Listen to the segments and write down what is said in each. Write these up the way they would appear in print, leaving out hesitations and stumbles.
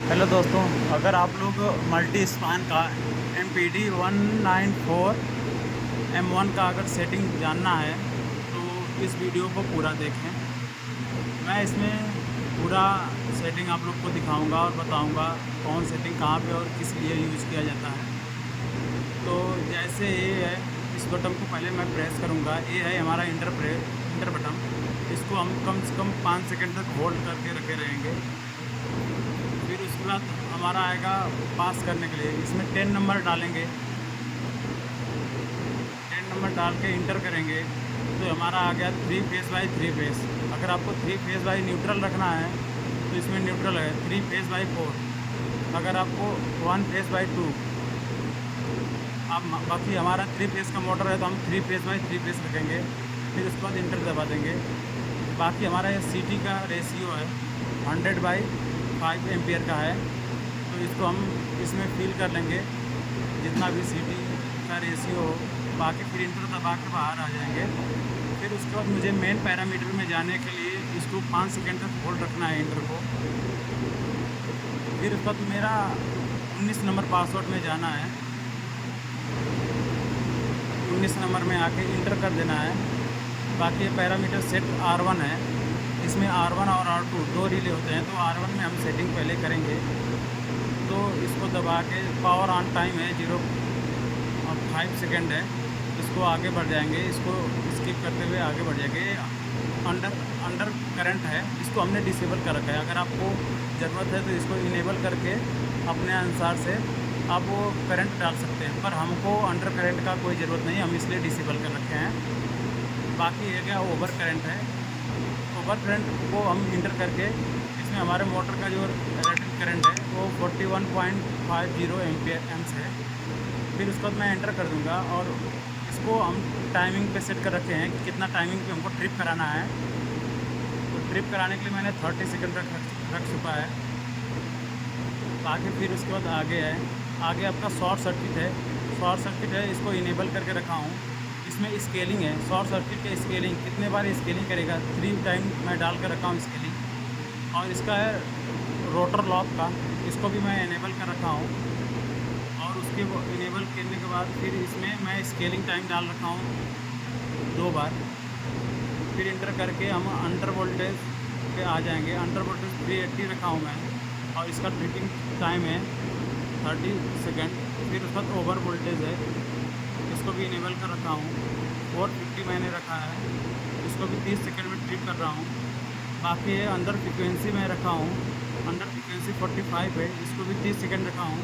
Hello दोस्तों, अगर आप लोग मल्टी स्पान का MPD 194 M1 का अगर सेटिंग जानना है तो इस वीडियो को पूरा देखें। मैं इसमें पूरा सेटिंग आप लोग को दिखाऊंगा और बताऊंगा कौन सेटिंग कहाँ पे और किस लिए यूज़ किया जाता है। तो जैसे ये है, इस बटन को पहले मैं प्रेस करूँगा। ये है हमारा इंटर बटन। इसको हम कम से कम 5 सेकंड तक होल्ड करके रखे रहेंगे। फिर उसके बाद हमारा आएगा पास करने के लिए। इसमें 10 नंबर डालेंगे। 10 नंबर डाल के इंटर करेंगे तो हमारा आ गया 3 फेस बाई 3 फेस। अगर आपको 3 फेस बाई न्यूट्रल रखना है तो इसमें न्यूट्रल है। 3 फेस बाई 4 अगर आपको 1 फेस बाई 2। अब बाकी हमारा 3 फेस का मोटर है तो हम 3 फेस बाई 3 फेस रखेंगे। फिर उसके बाद इंटर दबा देंगे। बाकी हमारा ये CT का रेशियो है 100/5 एम्पियर का है, तो इसको हम इसमें फिल कर लेंगे जितना भी CT का रेशियो हो। बाकी फिर इंटर दबा के बाहर आ जाएंगे। फिर उसके बाद मुझे मेन पैरामीटर में जाने के लिए इसको 5 सेकंड तक होल्ड रखना है इंटर को। फिर उसके बाद मेरा 19 नंबर पासवर्ड में जाना है। 19 नंबर में आके इंटर कर देना है। बाकी ये पैरामीटर सेट R1 है। इसमें R1 और R2 दो रिले होते हैं, तो R1 में हम सेटिंग पहले करेंगे। तो इसको दबा के पावर ऑन टाइम है 0.5 सेकेंड है। इसको आगे बढ़ जाएंगे, इसको स्किप करते हुए आगे बढ़ जाएंगे। अंडर करंट है, इसको हमने डिसेबल कर रखा है। अगर आपको ज़रूरत है तो इसको इनेबल करके अपने अनुसार से आप वो करंट डाल सकते हैं, पर हमको अंडर करंट का कोई ज़रूरत नहीं, हम इसलिए डिसेबल कर रखे हैं। बाकी ये क्या ओवर करंट है। ओवर करंट को हम इंटर करके इसमें हमारे मोटर का जो रेटेड करंट है वो 41.50 एम्प्स है। फिर उसके बाद मैं एंटर कर दूंगा और इसको हम टाइमिंग पे सेट कर रखे हैं कि कितना टाइमिंग पे हमको ट्रिप कराना है। तो ट्रिप कराने के लिए मैंने 30 सेकंड रख चुका है। आगे फिर उसके बाद आगे है, आगे आपका शॉर्ट सर्किट है। शॉर्ट सर्किट है, इसको इनेबल करके रखा हूँ। इसमें स्केलिंग है, शॉर्ट सर्किट का स्केलिंग कितने बार स्केलिंग करेगा 3 टाइम मैं डाल कर रखा हूँ स्केलिंग। और इसका है रोटर लॉक का, इसको भी मैं इनेबल कर रखा हूँ। और उसके वो इनेबल करने के बाद फिर इसमें मैं स्केलिंग टाइम डाल रखा हूँ 2 बार। फिर इंटर करके हम अंडर वोल्टेज पे आ जाएंगे। अंडर वोल्टेज 380 रखा हूँ मैं, और इसका ट्रिपिंग टाइम है 30 सेकंड। फिर उसके बाद ओवर वोल्टेज है, इसको भी इनेबल कर रखा हूँ। 450 मैंने रखा है, इसको भी 30 सेकंड में ट्रिप कर रहा हूँ। बाकी है अंडर फ्रिक्वेंसी में रखा हूँ, अंडर फ्रिक्वेंसी 45 है, इसको भी 30 सेकंड रखा हूँ।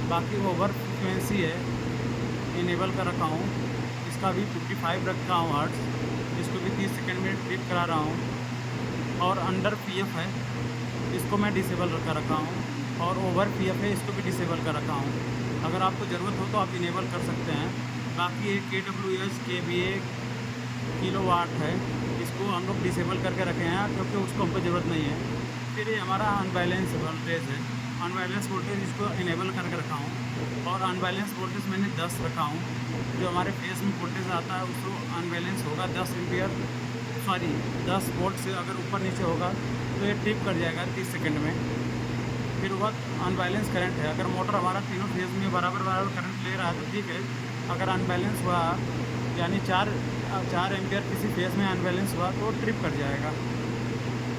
बाकी ओवर फ्रिक्वेंसी है, इनेबल कर रखा हूँ, इसका भी 55 रखा हूँ हर्ट्ज, इसको भी 30 सेकंड में ट्रिप करा रहा हूँ। और अंडर PF है, इसको मैं डिसेबल कर रखा हूँ। और ओवर PF है, इसको भी डिसेबल कर रखा हूँ। अगर आपको ज़रूरत हो तो आप इनेबल कर सकते हैं। बाकी एक kWh kVA किलोवाट है, इसको हम लोग डिसेबल करके रखे हैं क्योंकि उसको हमको ज़रूरत नहीं है। फिर ये हमारा अनबैलेंस वोल्टेज है, अनबैलेंस वोल्टेज इसको इनेबल करके रखा हूँ। और अनबैलेंस वोल्टेज मैंने 10 रखा हूँ। जो हमारे फेस में वोल्टेज आता है उसको अनबैलेंस होगा 10 वोल्ट से अगर ऊपर नीचे होगा तो ये ट्रिप कर जाएगा 30 सेकंड में। फिर वह अनबैलेंस करंट है, अगर मोटर हमारा तीनों फेज में बराबर करंट ले रहा है तो ठीक है। अगर अनबैलेंस हुआ यानी 4 एम्पियर किसी फेज में अनबैलेंस हुआ तो ट्रिप कर जाएगा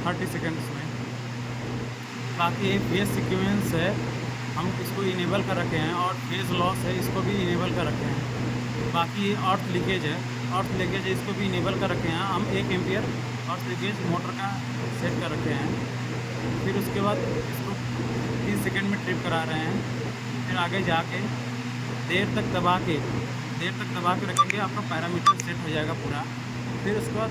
30 सेकंड्स में। बाकी ये फेज सीक्वेंस है, हम इसको इनेबल कर रखे हैं। और फेज लॉस है, इसको भी इनेबल कर रखे हैं। बाकी ये अर्थ लीकेज है, अर्थ लीकेज है, इसको भी इनेबल कर रखे हैं। हम 1 एम्पियर अर्थ लीकेज मोटर का सेट कर रखे हैं। फिर उसके बाद इसको 30 सेकंड में ट्रिप करा रहे हैं। फिर आगे जाके देर तक दबा के रखेंगे, आपका पैरामीटर सेट हो जाएगा पूरा। फिर उसके बाद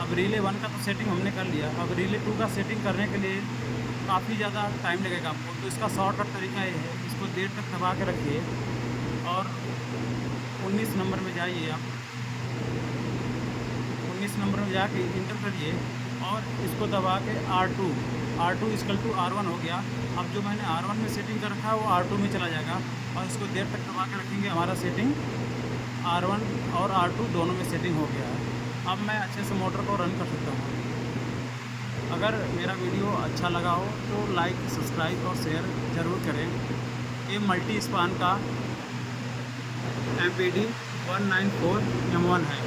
अब रिले 1 का तो सेटिंग हमने कर लिया। अब रिले 2 का सेटिंग करने के लिए काफ़ी ज़्यादा टाइम लगेगा आपको, तो इसका शॉर्टकट तरीका ये है, इसको देर तक दबा के रखिए और 19 नंबर में जाइए आप। 19 नंबर में जाके इंटर करिए और इसको दबा के R2 R1 हो गया। अब जो मैंने R1 में सेटिंग कर रखा है वो R2 में चला जाएगा, और इसको देर तक दबा के रखेंगे। हमारा सेटिंग R1 और R2 दोनों में सेटिंग हो गया है। अब मैं अच्छे से मोटर को रन कर सकता हूँ। अगर मेरा वीडियो अच्छा लगा हो तो लाइक, सब्सक्राइब और शेयर ज़रूर करें। ये मल्टी स्पान का MPD 194 M1 है।